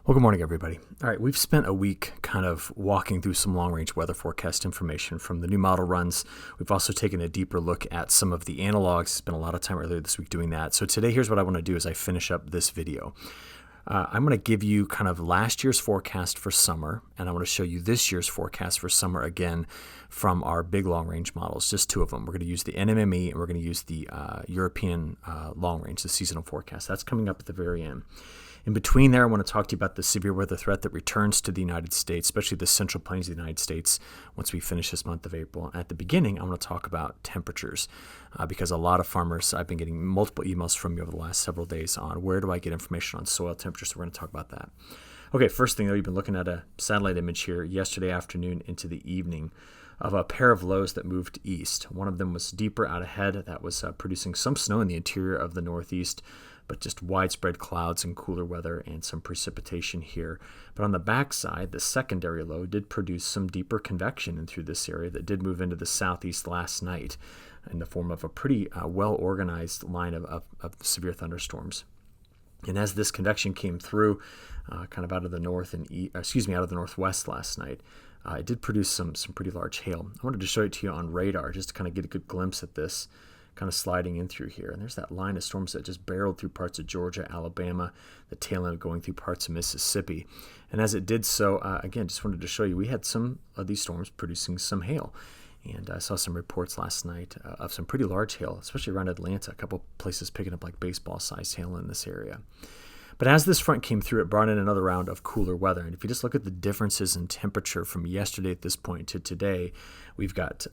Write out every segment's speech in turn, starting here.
Well, good morning, everybody. All right, we've spent a week kind of walking through some long-range weather forecast information from the new model runs. We've also taken a deeper look at some of the analogs. Spent a lot of time earlier this week doing that. So today, here's what I want to do as I finish up this video. I'm going to give you kind of last year's forecast for summer, and I want to show you this year's forecast for summer again from our big long-range models, just two of them. We're going to use the NMME, and we're going to use the European long-range, the seasonal forecast. That's coming up at the very end. In between there, I want to talk to you about the severe weather threat that returns to the United States, especially the central plains of the United States, once we finish this month of April. And at the beginning, I want to talk about temperatures because a lot of farmers, I've been getting multiple emails from you over the last several days on where do I get information on soil temperatures, so we're going to talk about that. Okay, first thing, though, you've been looking at a satellite image here yesterday afternoon into the evening of a pair of lows that moved east. One of them was deeper out ahead. That was producing some snow in the interior of the Northeast, but just widespread clouds and cooler weather and some precipitation here. But on the backside, the secondary low did produce some deeper convection in through this area that did move into the southeast last night in the form of a pretty well-organized line of severe thunderstorms. And as this convection came through, kind of out of the out of the northwest last night, it did produce some pretty large hail. I wanted to show it to you on radar just to kind of get a good glimpse at this kind of sliding in through here. And there's that line of storms that just barreled through parts of Georgia, Alabama, the tail end going through parts of Mississippi. And as it did so, again, just wanted to show you, we had some of these storms producing some hail. And I saw some reports last night of some pretty large hail, especially around Atlanta, a couple places picking up like baseball-sized hail in this area. But as this front came through, it brought in another round of cooler weather. And if you just look at the differences in temperature from yesterday at this point to today, we've got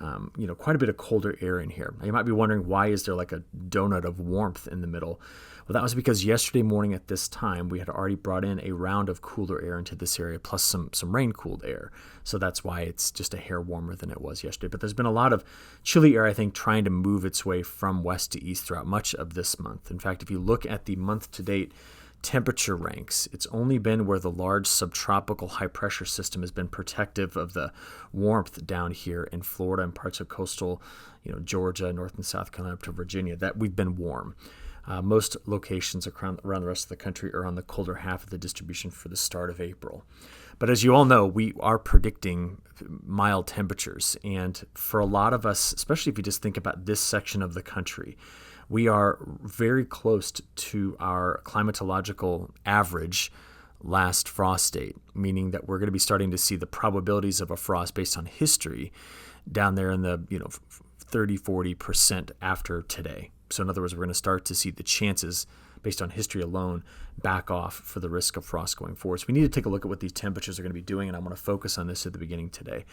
quite a bit of colder air in here. Now, you might be wondering, why is there like a donut of warmth in the middle? Well, that was because yesterday morning at this time, we had already brought in a round of cooler air into this area, plus some rain-cooled air. So that's why it's just a hair warmer than it was yesterday. But there's been a lot of chilly air, I think, trying to move its way from west to east throughout much of this month. In fact, if you look at the month-to-date temperature ranks, it's only been where the large subtropical high pressure system has been protective of the warmth down here in Florida and parts of coastal, Georgia, North and South Carolina up to Virginia, that we've been warm. Most locations around the rest of the country are on the colder half of the distribution for the start of April. But as you all know, we are predicting mild temperatures. And for a lot of us, especially if you just think about this section of the country, we are very close to our climatological average last frost date, meaning that we're going to be starting to see the probabilities of a frost based on history down there in the 30-40% after today. So in other words, we're going to start to see the chances based on history alone back off for the risk of frost going forward. So we need to take a look at what these temperatures are going to be doing, and I want to focus on this at the beginning today.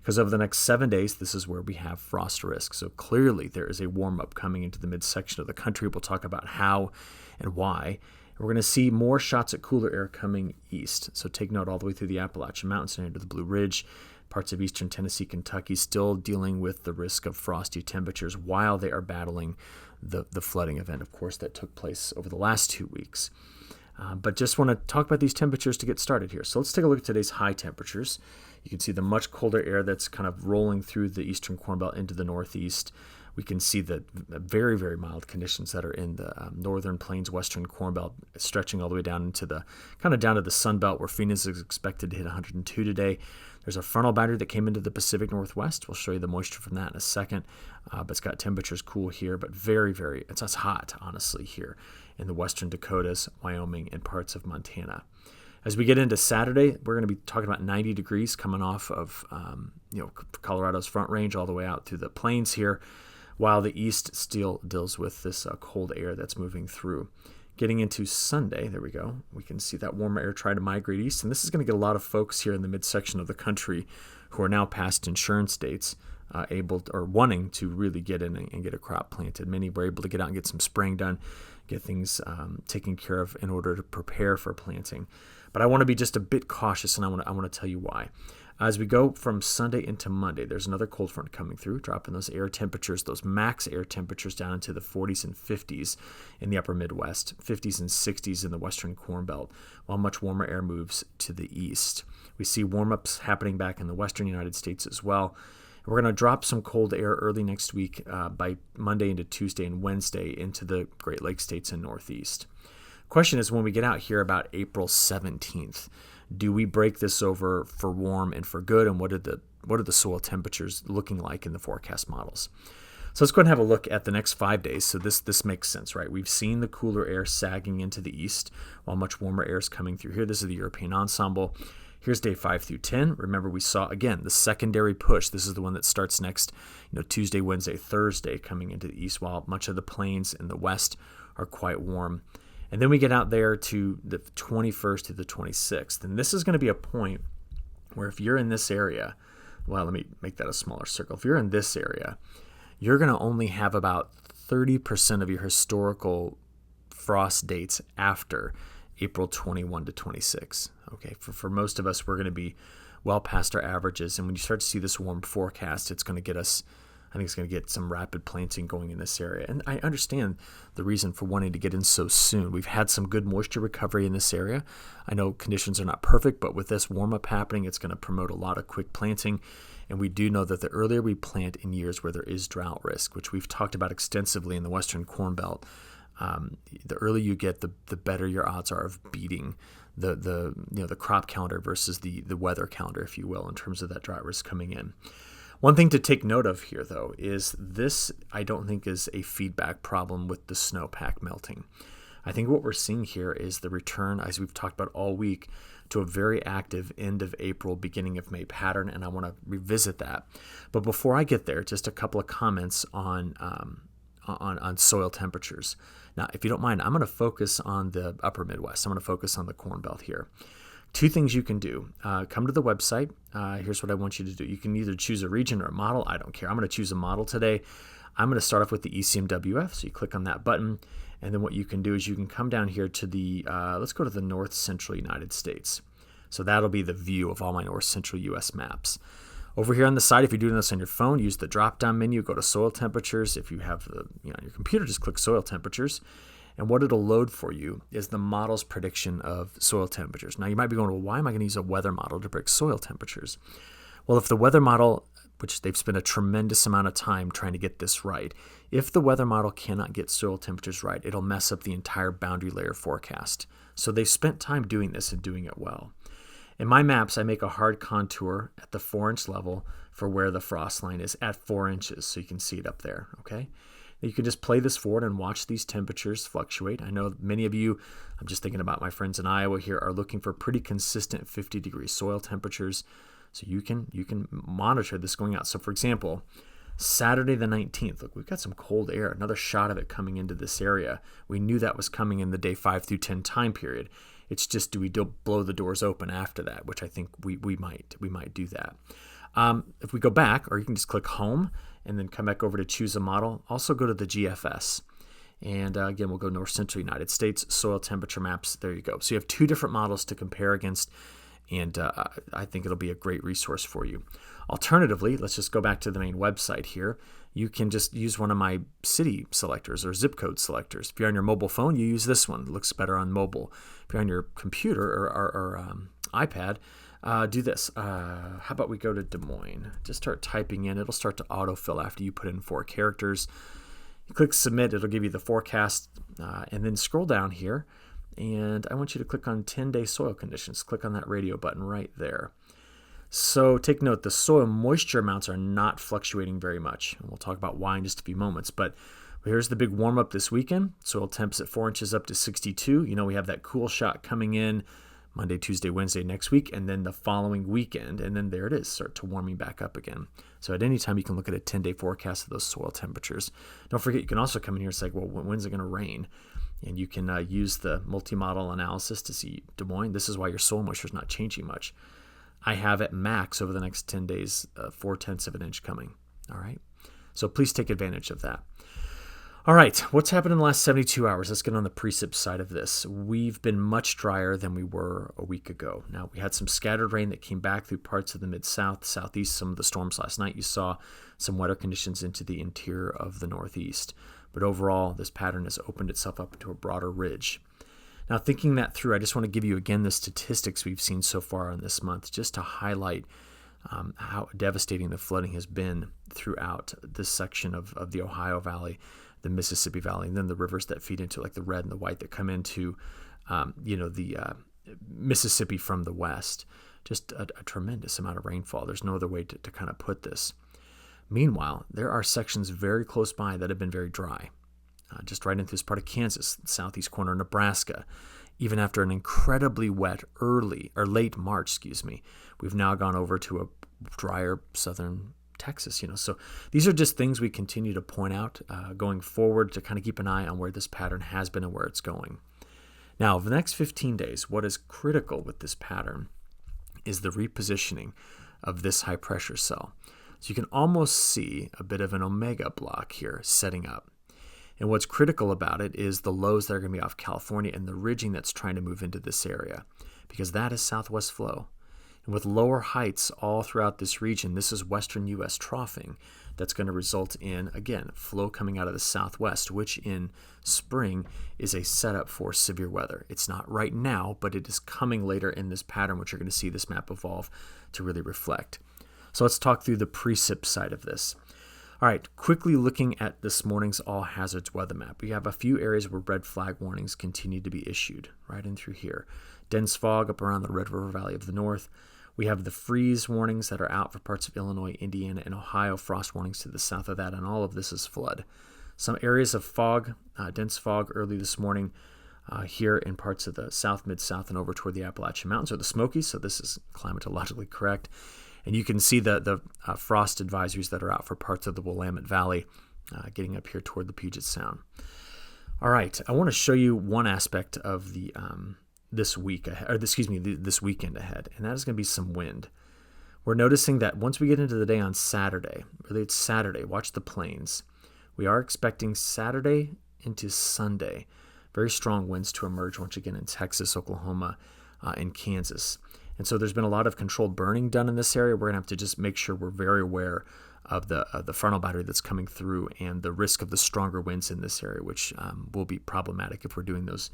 Because over the next 7 days, this is where we have frost risk. So clearly there is a warm-up coming into the midsection of the country. We'll talk about how and why. We're going to see more shots at cooler air coming east. So take note all the way through the Appalachian Mountains and into the Blue Ridge. Parts of eastern Tennessee, Kentucky still dealing with the risk of frosty temperatures while they are battling the flooding event, of course, that took place over the last 2 weeks. But just want to talk about these temperatures to get started here. So let's take a look at today's high temperatures. You can see the much colder air that's kind of rolling through the eastern Corn Belt into the northeast. We can see the very, very mild conditions that are in the northern plains, western Corn Belt, stretching all the way down into the down to the Sun Belt, where Phoenix is expected to hit 102 today. There's a frontal boundary that came into the Pacific Northwest. We'll show you the moisture from that in a second. But it's got temperatures cool here, but very, very, it's hot, honestly, here in the western Dakotas, Wyoming, and parts of Montana. As we get into Saturday, we're going to be talking about 90 degrees coming off of Colorado's Front Range all the way out through the plains here, while the east still deals with this cold air that's moving through. Getting into Sunday, there we go, we can see that warmer air try to migrate east, and this is going to get a lot of folks here in the midsection of the country who are now past insurance dates wanting to really get in and get a crop planted. Many were able to get out and get some spraying done, get things taken care of in order to prepare for planting. But I want to be just a bit cautious, and I want to tell you why. As we go from Sunday into Monday, there's another cold front coming through, dropping those air temperatures, those max air temperatures down into the 40s and 50s in the upper Midwest, 50s and 60s in the western Corn Belt, while much warmer air moves to the east. We see warm-ups happening back in the western United States as well. We're going to drop some cold air early next week by Monday into Tuesday and Wednesday into the Great Lakes states and Northeast. Question is, when we get out here about April 17th, do we break this over for warm and for good? And what are the soil temperatures looking like in the forecast models? So let's go ahead and have a look at the next 5 days. So this makes sense, right? We've seen the cooler air sagging into the east while much warmer air is coming through here. This is the European ensemble. Here's day 5 through 10. Remember, we saw, again, the secondary push. This is the one that starts next, Tuesday, Wednesday, Thursday, coming into the east, while much of the plains in the west are quite warm. And then we get out there to the 21st to the 26th. And this is going to be a point where if you're in this area, well, let me make that a smaller circle. If you're in this area, you're going to only have about 30% of your historical frost dates after April 21 to 26. Okay, for most of us, we're going to be well past our averages. And when you start to see this warm forecast, it's going to get us, I think it's going to get some rapid planting going in this area. And I understand the reason for wanting to get in so soon. We've had some good moisture recovery in this area. I know conditions are not perfect, but with this warm up happening, it's going to promote a lot of quick planting. And we do know that the earlier we plant in years where there is drought risk, which we've talked about extensively in the Western Corn Belt, the earlier you get, the better your odds are of beating the crop calendar versus the weather calendar, if you will, in terms of that drought risk coming in. One thing to take note of here, though, is this, I don't think, is a feedback problem with the snowpack melting. I think what we're seeing here is the return, as we've talked about all week, to a very active end of April, beginning of May pattern, and I want to revisit that. But before I get there, just a couple of comments on soil temperatures. Now, if you don't mind, I'm going to focus on the upper Midwest. I'm going to focus on the Corn Belt here. Two things you can do. Come to the website. Here's what I want you to do. You can either choose a region or a model. I don't care. I'm going to choose a model today. I'm going to start off with the ECMWF. So you click on that button. And then what you can do is you can come down here to the, let's go to the North Central United States. So that'll be the view of all my North Central U.S. maps. Over here on the side, if you're doing this on your phone, use the drop-down menu, go to soil temperatures. If you have on your computer, just click soil temperatures. And what it'll load for you is the model's prediction of soil temperatures. Now, you might be going, well, why am I going to use a weather model to predict soil temperatures? Well, if the weather model, which they've spent a tremendous amount of time trying to get this right, if the weather model cannot get soil temperatures right, it'll mess up the entire boundary layer forecast. So they've spent time doing this and doing it well. In my maps, I make a hard contour at the 4-inch level for where the frost line is at 4 inches, so you can see it up there, okay? Now you can just play this forward and watch these temperatures fluctuate. I know many of you, I'm just thinking about my friends in Iowa here, are looking for pretty consistent 50-degree soil temperatures, so you can monitor this going out. So for example, Saturday the 19th, look, we've got some cold air, another shot of it coming into this area. We knew that was coming in the day 5 through 10 time period. It's just, do we blow the doors open after that, which I think we might do that. If we go back, or you can just click home and then come back over to choose a model. Also go to the GFS. And again, we'll go North Central United States, soil temperature maps. There you go. So you have two different models to compare against, and I think it'll be a great resource for you. Alternatively, let's just go back to the main website here. You can just use one of my city selectors or zip code selectors. If you're on your mobile phone, you use this one. It looks better on mobile. If you're on your computer or iPad, do this. How about we go to Des Moines? Just start typing in. It'll start to autofill after you put in 4 characters. You click submit. It'll give you the forecast, and then scroll down here. And I want you to click on 10-day soil conditions. Click on that radio button right there. So take note, the soil moisture amounts are not fluctuating very much. And we'll talk about why in just a few moments. But here's the big warm up this weekend. Soil temps at 4 inches up to 62. We have that cool shot coming in Monday, Tuesday, Wednesday next week, and then the following weekend. And then there it is, start to warming back up again. So at any time, you can look at a 10-day forecast of those soil temperatures. Don't forget, you can also come in here and say, well, when's it going to rain? And you can use the multi-model analysis to see Des Moines. This is why your soil moisture is not changing much. I have at max over the next 10 days, 0.4 of an inch coming. All right. So please take advantage of that. All right. What's happened in the last 72 hours? Let's get on the precip side of this. We've been much drier than we were a week ago. Now, we had some scattered rain that came back through parts of the mid-south, southeast. Some of the storms last night, you saw some wetter conditions into the interior of the northeast. But overall, this pattern has opened itself up into a broader ridge. Now, thinking that through, I just want to give you again the statistics we've seen so far in this month, just to highlight how devastating the flooding has been throughout this section of the Ohio Valley the Mississippi Valley, and then the rivers that feed into like the red and the white that come into, the Mississippi from the west. Just a tremendous amount of rainfall. There's no other way to kind of put this. Meanwhile, there are sections very close by that have been very dry. Just right into this part of Kansas, southeast corner of Nebraska. Even after an incredibly wet late March, we've now gone over to a drier southern Texas. So these are just things we continue to point out going forward to kind of keep an eye on where this pattern has been and where it's going. Now, over the next 15 days, what is critical with this pattern is the repositioning of this high pressure cell. So you can almost see a bit of an omega block here setting up. And what's critical about it is the lows that are going to be off California and the ridging that's trying to move into this area, because that is southwest flow. And with lower heights all throughout this region, this is western U.S. troughing that's going to result in, again, flow coming out of the southwest, which in spring is a setup for severe weather. It's not right now, but it is coming later in this pattern, which you're going to see this map evolve to really reflect. So let's talk through the precip side of this. All right, quickly looking at this morning's all hazards weather map. We have a few areas where red flag warnings continue to be issued, right in through here. Dense fog up around the Red River Valley of the North. We have the freeze warnings that are out for parts of Illinois, Indiana, and Ohio, frost warnings to the south of that, and all of this is flood. Some areas of fog, dense fog early this morning here in parts of the south, mid-south, and over toward the Appalachian Mountains or the Smokies, so this is climatologically correct. And you can see the frost advisories that are out for parts of the Willamette Valley, getting up here toward the Puget Sound. All right, I want to show you one aspect of the this weekend ahead, and that is going to be some wind. We're noticing that once we get into the day on Saturday, really it's Saturday, watch the plains. We are expecting Saturday into Sunday, very strong winds to emerge once again in Texas, Oklahoma, and Kansas. And so there's been a lot of controlled burning done in this area. We're going to have to just make sure we're very aware of the frontal battery that's coming through and the risk of the stronger winds in this area, which will be problematic if we're doing those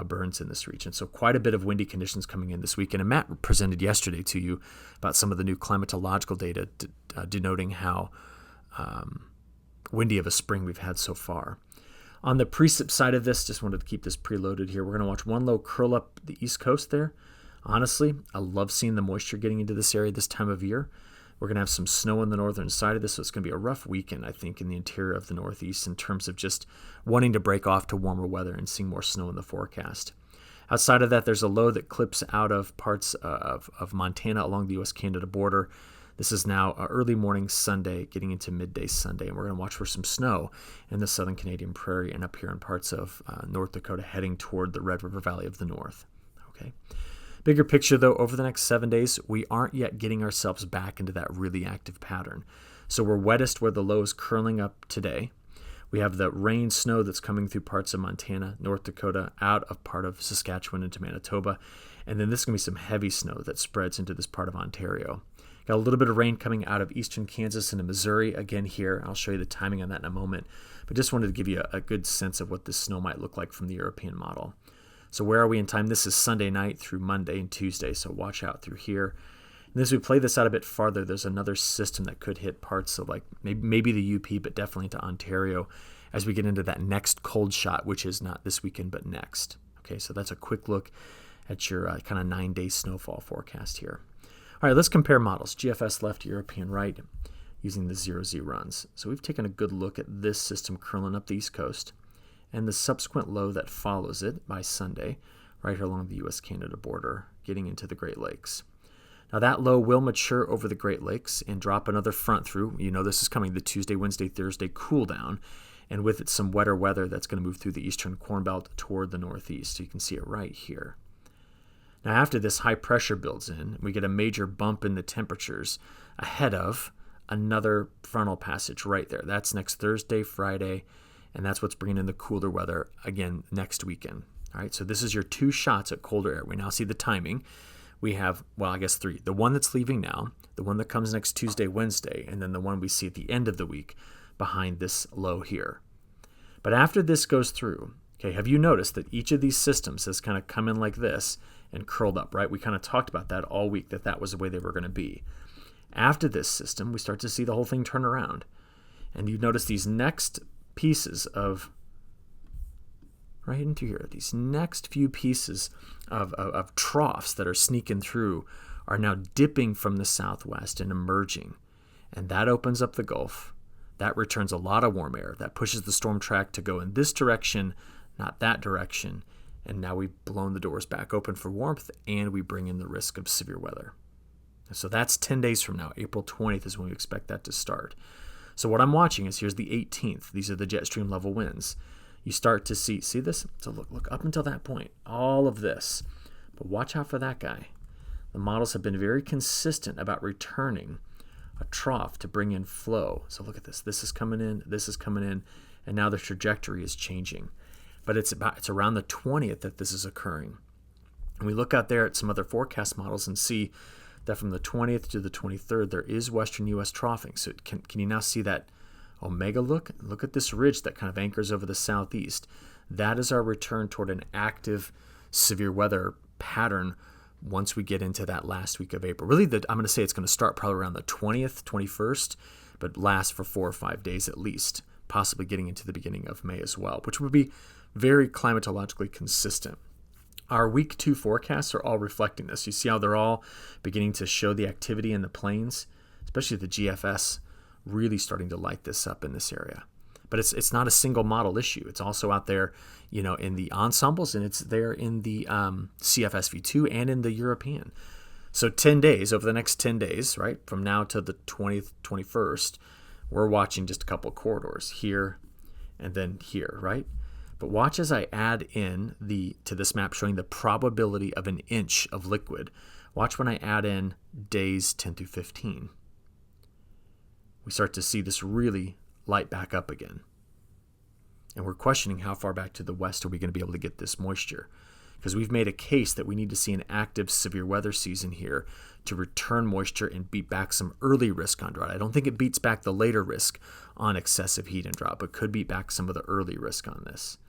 burns in this region. So quite a bit of windy conditions coming in this weekend. And Matt presented yesterday to you about some of the new climatological data denoting how windy of a spring we've had so far. On the precip side of this, just wanted to keep this preloaded here. We're going to watch one low curl up the east coast there. Honestly, I love seeing the moisture getting into this area this time of year. We're going to have some snow on the northern side of this, so it's going to be a rough weekend, I think, in the interior of the Northeast in terms of just wanting to break off to warmer weather and seeing more snow in the forecast. Outside of that, there's a low that clips out of parts of Montana along the U.S.-Canada border. This is now early morning Sunday, getting into midday Sunday, and we're going to watch for some snow in the southern Canadian prairie and up here in parts of North Dakota heading toward the Red River Valley of the North. Okay. Bigger picture, though, over the next 7 days, we aren't yet getting ourselves back into that really active pattern. So we're wettest where the low is curling up today. We have the rain, snow that's coming through parts of Montana, North Dakota, out of part of Saskatchewan into Manitoba. And then this is going to be some heavy snow that spreads into this part of Ontario. Got a little bit of rain coming out of eastern Kansas into Missouri again here. I'll show you the timing on that in a moment. But just wanted to give you a good sense of what this snow might look like from the European model. So where are we in time? This is Sunday night through Monday and Tuesday, so watch out through here. And as we play this out a bit farther, there's another system that could hit parts of like maybe the UP, but definitely into Ontario as we get into that next cold shot, which is not this weekend, but next. Okay, so that's a quick look at your kind of 9-day snowfall forecast here. All right, let's compare models. GFS left, European right, using the 0Z runs. So we've taken a good look at this system curling up the East Coast and the subsequent low that follows it by Sunday, right here along the U.S.-Canada border, getting into the Great Lakes. Now that low will mature over the Great Lakes and drop another front through. You know this is coming, the Tuesday, Wednesday, Thursday cool down, and with it some wetter weather that's going to move through the eastern Corn Belt toward the northeast. So you can see it right here. Now after this high pressure builds in, we get a major bump in the temperatures ahead of another frontal passage right there. That's next Thursday, Friday, and that's what's bringing in the cooler weather again next weekend. All right, so this is your 2 shots at colder air. We now see the timing. We have, well, I guess 3. The one that's leaving now, the one that comes next Tuesday, Wednesday, and then the one we see at the end of the week behind this low here. But after this goes through, okay, have you noticed that each of these systems has kind of come in like this and curled up, right? We kind of talked about that all week, that was the way they were going to be. After this system, we start to see the whole thing turn around. And you notice these next pieces of, right in through here, these next few pieces of troughs that are sneaking through are now dipping from the southwest and emerging. And that opens up the Gulf. That returns a lot of warm air. That pushes the storm track to go in this direction, not that direction. And now we've blown the doors back open for warmth, and we bring in the risk of severe weather. So that's 10 days from now. April 20th is when we expect that to start. So what I'm watching is, here's the 18th. These are the jet stream level winds. You start to see this? So look up until that point, all of this. But watch out for that guy. The models have been very consistent about returning a trough to bring in flow. So look at this. This is coming in, and now the trajectory is changing. But it's around the 20th that this is occurring. And we look out there at some other forecast models and see that from the 20th to the 23rd, there is western U.S. troughing. So can you now see that omega look? Look at this ridge that kind of anchors over the southeast. That is our return toward an active severe weather pattern once we get into that last week of April. Really, I'm going to say it's going to start probably around the 20th, 21st, but last for 4 or 5 days at least, possibly getting into the beginning of May as well, which would be very climatologically consistent. Our week 2 forecasts are all reflecting this. You see how they're all beginning to show the activity in the plains, especially the GFS really starting to light this up in this area. But it's not a single model issue. It's also out there, in the ensembles, and it's there in the CFSV2 and in the European. So 10 days, over the next 10 days, right, from now to the 20th, 21st, we're watching just a couple corridors here and then here, right? But watch as I add in to this map showing the probability of an inch of liquid. Watch when I add in days 10 through 15. We start to see this really light back up again. And we're questioning how far back to the west are we going to be able to get this moisture, because we've made a case that we need to see an active severe weather season here to return moisture and beat back some early risk on drought. I don't think it beats back the later risk on excessive heat and drought, but could beat back some of the early risk on this.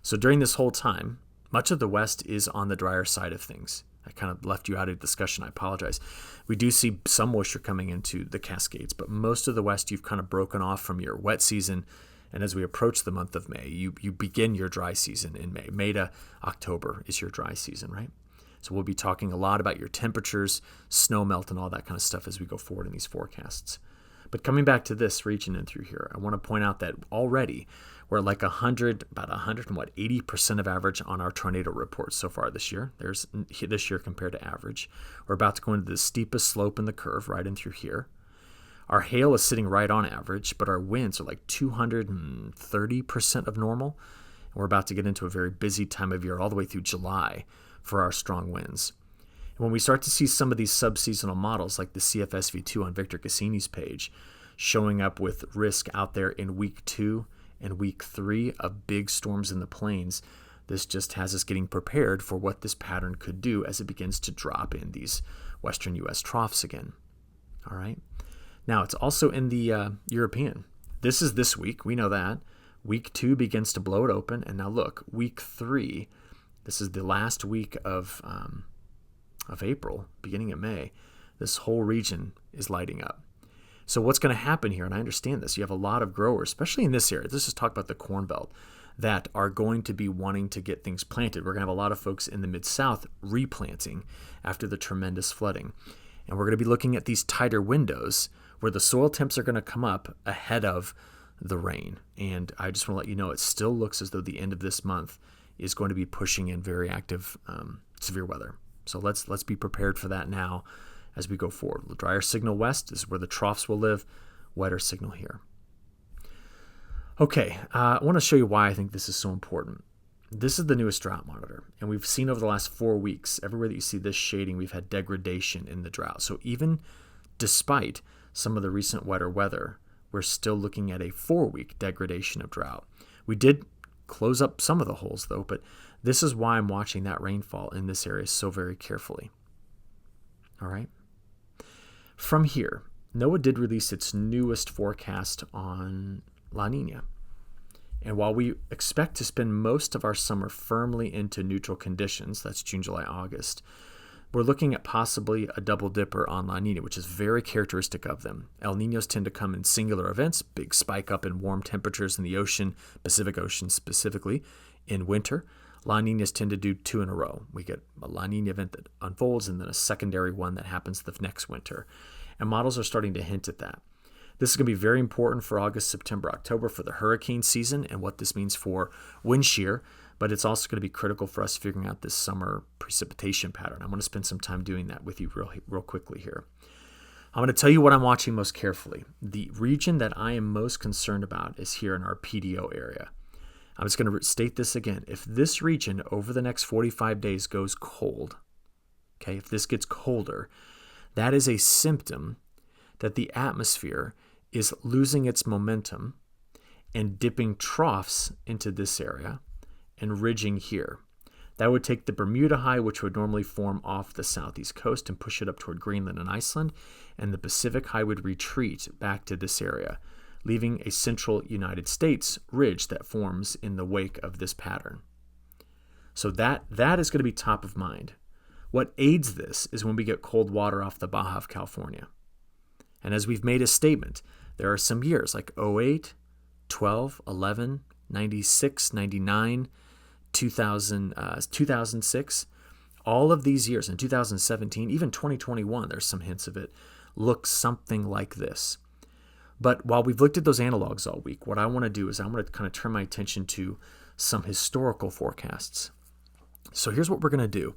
So during this whole time, much of the west is on the drier side of things. I kind of left you out of discussion. I apologize. We do see some moisture coming into the Cascades, but most of the west you've kind of broken off from your wet season. And as we approach the month of May, you begin your dry season in May. May to October is your dry season, right? So we'll be talking a lot about your temperatures, snow melt, and all that kind of stuff as we go forward in these forecasts. But coming back to this region and through here, I want to point out that already we're at like 80% of average on our tornado reports so far this year. There's this year compared to average. We're about to go into the steepest slope in the curve right in through here. Our hail is sitting right on average, but our winds are like 230% of normal. And we're about to get into a very busy time of year all the way through July for our strong winds. And when we start to see some of these subseasonal models like the CFSV2 on Victor Cassini's page showing up with risk out there in week 2 and week 3 of big storms in the plains, this just has us getting prepared for what this pattern could do as it begins to drop in these western U.S. troughs again. All right. Now, it's also in the European. This is this week. We know that. Week 2 begins to blow it open. And now look, week 3, this is the last week of April, beginning of May. This whole region is lighting up. So what's going to happen here, and I understand this, you have a lot of growers, especially in this area, let's just talk about the Corn Belt, that are going to be wanting to get things planted. We're going to have a lot of folks in the Mid-South replanting after the tremendous flooding. And we're going to be looking at these tighter windows where the soil temps are going to come up ahead of the rain. And I just want to let you know, it still looks as though the end of this month is going to be pushing in very active severe weather. So let's be prepared for that now as we go forward. The drier signal west is where the troughs will live, wetter signal here. Okay, I want to show you why I think this is so important. This is the newest drought monitor, and we've seen over the last 4 weeks, everywhere that you see this shading, we've had degradation in the drought. So even despite some of the recent wetter weather, we're still looking at a 4-week degradation of drought. We did close up some of the holes, though, but this is why I'm watching that rainfall in this area so very carefully. All right. From here, NOAA did release its newest forecast on La Nina. And while we expect to spend most of our summer firmly into neutral conditions, that's June, July, August, we're looking at possibly a double dipper on La Nina, which is very characteristic of them. El Niños tend to come in singular events, big spike up in warm temperatures in the ocean, Pacific Ocean specifically, in winter. La Ninas tend to do 2 in a row. We get a La Nina event that unfolds and then a secondary one that happens the next winter. And models are starting to hint at that. This is going to be very important for August, September, October for the hurricane season and what this means for wind shear, but it's also going to be critical for us figuring out this summer precipitation pattern. I'm going to spend some time doing that with you real quickly here. I'm going to tell you what I'm watching most carefully. The region that I am most concerned about is here in our PDO area. I'm just going to state this again. If this region over the next 45 days goes cold, okay, if this gets colder, that is a symptom that the atmosphere is losing its momentum and dipping troughs into this area and ridging here. That would take the Bermuda High, which would normally form off the southeast coast, and push it up toward Greenland and Iceland, and the Pacific High would retreat back to this area, leaving a central United States ridge that forms in the wake of this pattern. So that is going to be top of mind. What aids this is when we get cold water off the Baja of California. And as we've made a statement, there are some years like 08, 12, 11, 96, 99, 2000, 2006. All of these years, in 2017, even 2021, there's some hints of it, look something like this. But while we've looked at those analogs all week, what I want to do is I want to kind of turn my attention to some historical forecasts. So here's what we're going to do.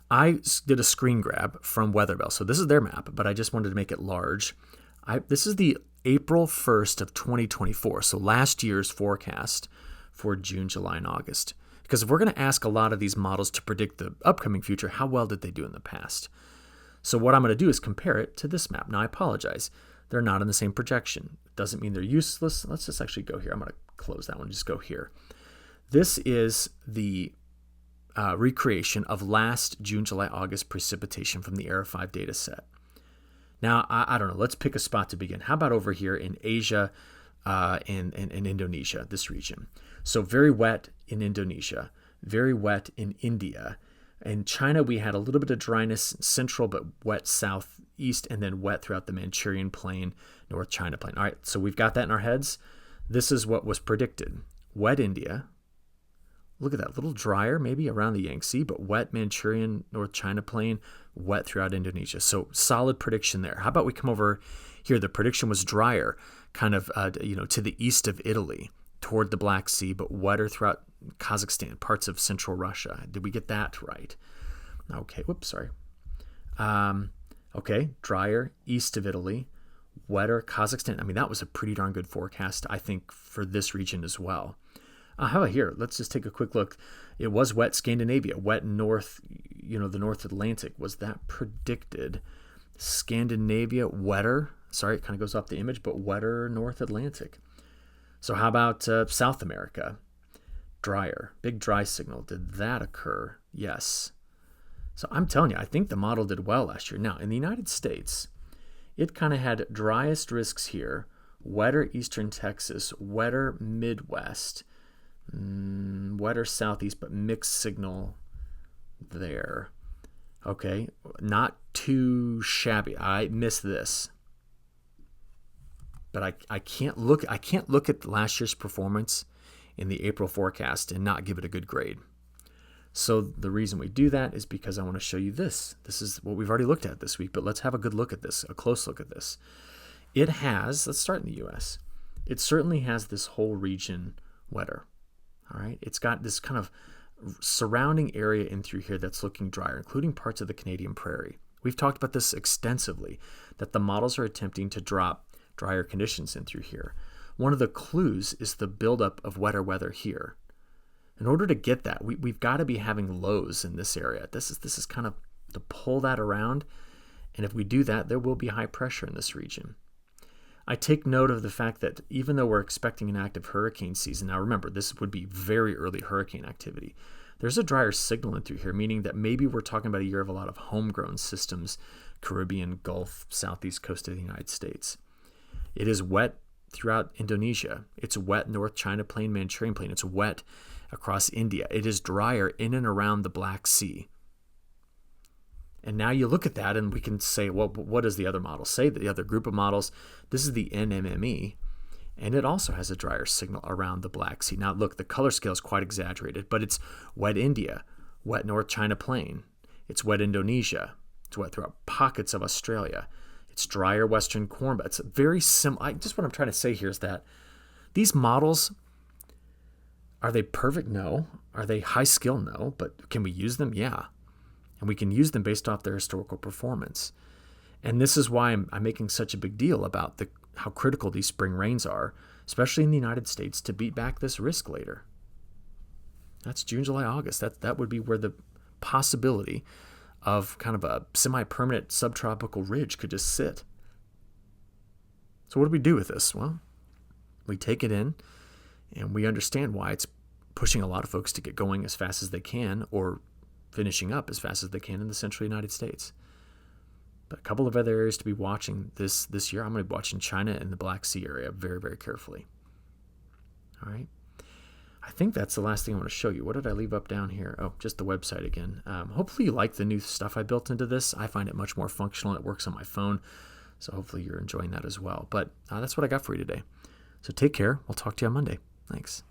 I did a screen grab from Weatherbell. So this is their map, but I just wanted to make it large. This is the April 1st of 2024, so last year's forecast for June, July, and August. Because if we're going to ask a lot of these models to predict the upcoming future, how well did they do in the past? So what I'm going to do is compare it to this map. Now, I apologize. They're not in the same projection. It doesn't mean they're useless. Let's just actually go here. I'm going to close that one. Just go here. This is the recreation of last June, July, August precipitation from the ERA 5 data set. Now, I don't know. Let's pick a spot to begin. How about over here in Asia and Indonesia, this region? So very wet in Indonesia, very wet in India. In China, we had a little bit of dryness central, but wet southeast, and then wet throughout the Manchurian Plain, North China Plain. All right, so we've got that in our heads. This is what was predicted. Wet India. Look at that, a little drier maybe around the Yangtze, but wet Manchurian, North China Plain, wet throughout Indonesia. So solid prediction there. How about we come over here? The prediction was drier, kind of to the east of Italy, toward the Black Sea, but wetter throughout Kazakhstan, parts of central Russia. Did we get that right? Okay, whoops, sorry. Okay, drier, east of Italy, wetter Kazakhstan. I mean, that was a pretty darn good forecast, I think, for this region as well. How about here? Let's just take a quick look. It was wet Scandinavia, wet north, the North Atlantic. Was that predicted? Scandinavia, wetter. Sorry, it kind of goes off the image, but wetter North Atlantic. So how about South America? Drier, big dry signal. Did that occur? Yes. So I'm telling you, I think the model did well last year. Now, in the United States, it kind of had driest risks here, wetter eastern Texas, wetter Midwest, wetter southeast, but mixed signal there. Okay, not too shabby. I missed this, but I can't look at last year's performance in the April forecast and not give it a good grade. So the reason we do that is because I want to show you this. This is what we've already looked at this week, but let's have a good look at this, a close look at this. It has, let's start in the U.S. It certainly has this whole region wetter. All right, it's got this kind of surrounding area in through here that's looking drier, including parts of the Canadian prairie. We've talked about this extensively, that the models are attempting to drop drier conditions in through here. One of the clues is the buildup of wetter weather here. In order to get that, we've got to be having lows in this area. This is kind of to pull that around, and if we do that, there will be high pressure in this region. I take note of the fact that even though we're expecting an active hurricane season, now remember, this would be very early hurricane activity, there's a drier signal in through here, meaning that maybe we're talking about a year of a lot of homegrown systems, Caribbean, Gulf, southeast coast of the United States. It is wet throughout Indonesia. It's wet North China Plain, Manchurian Plain. It's wet across India. It is drier in and around the Black Sea. And now you look at that and we can say, well, what does the other model say? The other group of models, this is the NMME, and it also has a drier signal around the Black Sea. Now, look, the color scale is quite exaggerated, but it's wet India, wet North China Plain. It's wet Indonesia. It's wet throughout pockets of Australia. It's drier Western corn belt. It's very similar. Just what I'm trying to say here is that these models, are they perfect? No. Are they high skill? No. But can we use them? Yeah. And we can use them based off their historical performance. And this is why I'm making such a big deal about how critical these spring rains are, especially in the United States, to beat back this risk later. That's June, July, August. That would be where the possibility of kind of a semi-permanent subtropical ridge could just sit. So what do we do with this? Well, we take it in and we understand why it's pushing a lot of folks to get going as fast as they can or finishing up as fast as they can in the central United States. But a couple of other areas to be watching this year. I'm going to be watching China and the Black Sea area very, very carefully. All right. I think that's the last thing I want to show you. What did I leave up down here? Oh, just the website again. Hopefully you like the new stuff I built into this. I find it much more functional. It works on my phone. So hopefully you're enjoying that as well. But that's what I got for you today. So take care. We'll talk to you on Monday. Thanks.